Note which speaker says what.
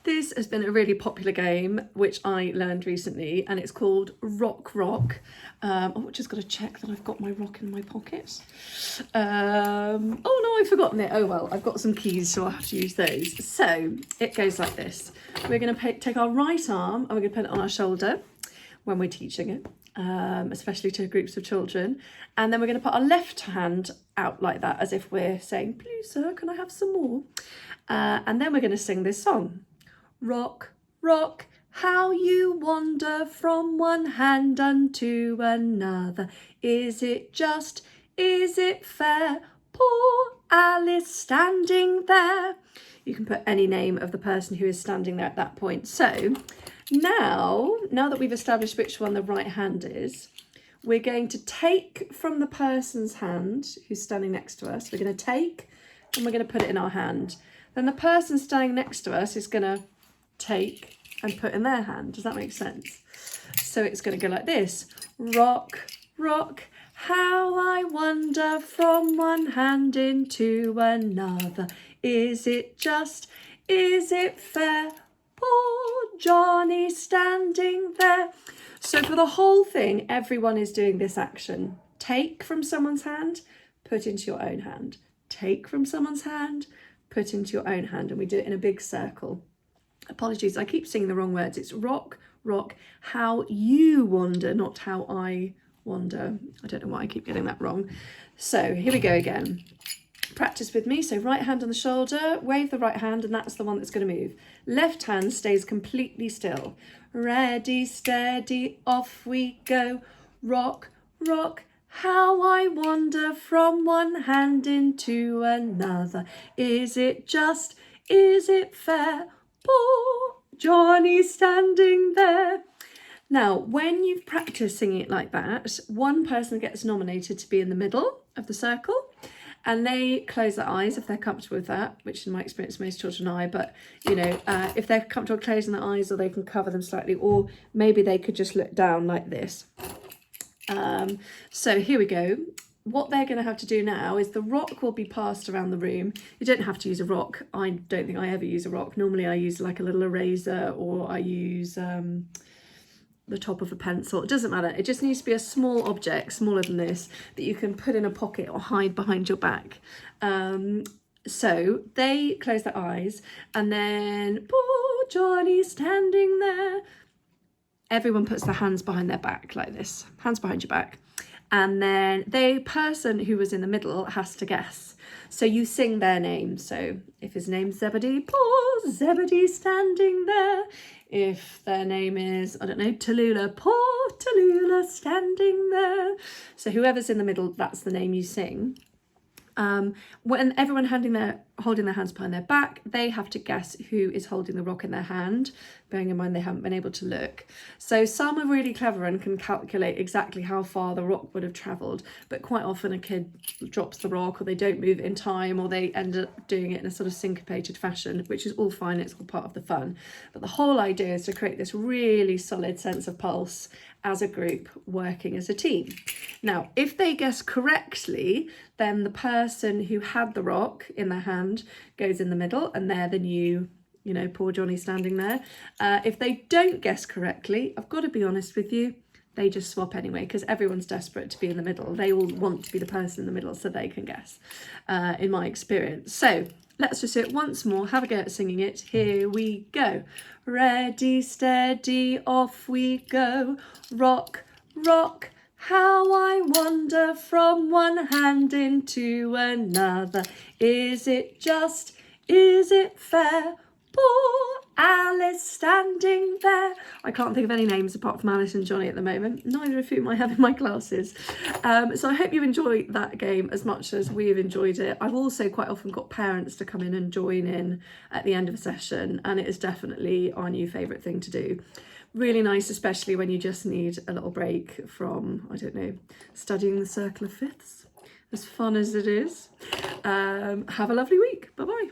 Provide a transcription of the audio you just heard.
Speaker 1: This has been a really popular game which I learned recently, and it's called Rock Rock. I've just got to check that I've got my rock in my pocket. Oh no, I've forgotten it. Oh well, I've got some keys, so I'll have to use those. So it goes like this. We're going to take our right arm and we're going to put it on our shoulder when we're teaching it, especially to groups of children. And then we're going to put our left hand out like that, as if we're saying, please sir, can I have some more? And then we're going to sing this song. Rock, rock, how you wander from one hand unto another. Is it just, is it fair? Poor Alice standing there. You can put any name of the person who is standing there at that point. So now that we've established which one the right hand is, we're going to take from the person's hand who's standing next to us. We're going to take and we're going to put it in our hand. Then the person standing next to us is going to take and put in their hand. Does that make sense? So it's going to go like this. Rock, rock, how I wander from one hand into another. Is it just, is it fair? Poor Johnny standing there. So for the whole thing, everyone is doing this action. Take from someone's hand, put into your own hand. Take from someone's hand, put into your own hand. And we do it in a big circle. Apologies, I keep singing the wrong words. It's rock, rock, how you wander, not how I wander. I don't know why I keep getting that wrong. So here we go again. Practice with me. So right hand on the shoulder, wave the right hand, and that's the one that's going to move. Left hand stays completely still. Ready, steady, off we go. Rock, rock, how I wander from one hand into another. Is it just, is it fair? Poor Johnny standing there. Now, when you've practiced singing it like that, one person gets nominated to be in the middle of the circle, and they close their eyes if they're comfortable with that, which in my experience most children are, but you know, if they're comfortable closing their eyes, or they can cover them slightly, or maybe they could just look down like this. So here we go. What they're going to have to do now is the rock will be passed around the room. You don't have to use a rock. I don't think I ever use a rock. Normally I use like a little eraser, or I use the top of a pencil. It doesn't matter. It just needs to be a small object, smaller than this, that you can put in a pocket or hide behind your back. So they close their eyes, and then poor Johnny standing there. Everyone puts their hands behind their back like this, hands behind your back. And then the person who was in the middle has to guess. So you sing their name. So if his name's Zebedee, poor Zebedee standing there. If their name is, I don't know, Tallulah, poor Tallulah standing there. So whoever's in the middle, that's the name you sing. When everyone holding their hands behind their back, they have to guess who is holding the rock in their hand, bearing in mind they haven't been able to look. So some are really clever and can calculate exactly how far the rock would have travelled, but quite often a kid drops the rock, or they don't move it in time, or they end up doing it in a sort of syncopated fashion, which is all fine, it's all part of the fun. But the whole idea is to create this really solid sense of pulse as a group working as a team. Now, if they guess correctly, then the person who had the rock in their hand goes in the middle, and they're the new, you know, poor Johnny standing there. If they don't guess correctly, I've got to be honest with you, they just swap anyway, because everyone's desperate to be in the middle. They all want to be the person in the middle so they can guess, in my experience. So let's just do it once more. Have a go at singing it. Here we go. Ready, steady, off we go. Rock, rock, how I wander from one hand into another. Is it just, is it fair? Poor Alice standing there. I can't think of any names apart from Alice and Johnny at the moment, neither of whom I have in my classes. So I hope you enjoy that game as much as we've enjoyed it. I've also quite often got parents to come in and join in at the end of a session, and it is definitely our new favourite thing to do. Really nice, especially when you just need a little break from, I don't know, studying the circle of fifths. As fun as it is. Have a lovely week. Bye-bye.